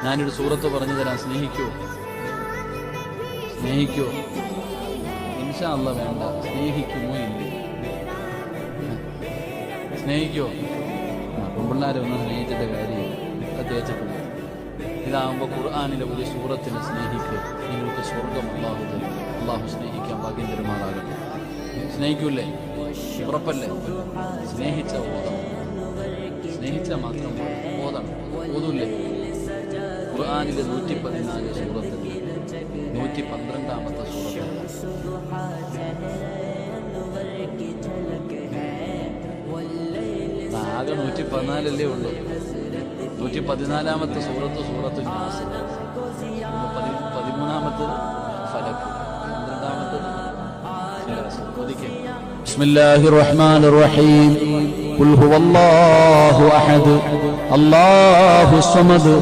ഞാനൊരു സൂറത്ത് പറഞ്ഞു തരാം, സ്നേഹിക്കോ? ഇൻഷാ അല്ലാഹ് വേണ്ട. സ്നേഹിക്കുമോ ഇല്ലേ? സ്നേഹിക്കോ? പെൺപിള്ളേരെ ഒന്നും സ്നേഹിച്ചിട്ട് കാര്യമില്ല, തേച്ചിട്ടില്ല. ഇതാകുമ്പോൾ ഖുർആനിലെ ഒരു സൂറത്തിനെ സ്നേഹിക്കുക, നിങ്ങൾക്ക് സ്വർഗം അള്ളാഹു സ്നേഹിക്കാൻ ഭാഗ്യം തരുമാറാകട്ടെ. സ്നേഹിക്കൂല്ലേ? ഉറപ്പല്ലേ? സ്നേഹിച്ച മാത്രം ഓതണം. ഓതൂല്ലേ? ഖുർആനിലെ 114 സൂറത്തിൽ 112ാമത്തെ സൂറത്തിൽ ആകെ 114 ഉള്ളൂ. 114ാമത്തെ സൂറത്ത് നാസ്, 13ാമത്തെ ഫലക്, 12ാമത്തെ ഇഖ്ലാസ്. ബിസ്മില്ലാഹിർ റഹ്മാനിർ റഹീം. ഖുൽ ഹുവല്ലാഹു അഹദ് അല്ലാഹുസ് സമദ്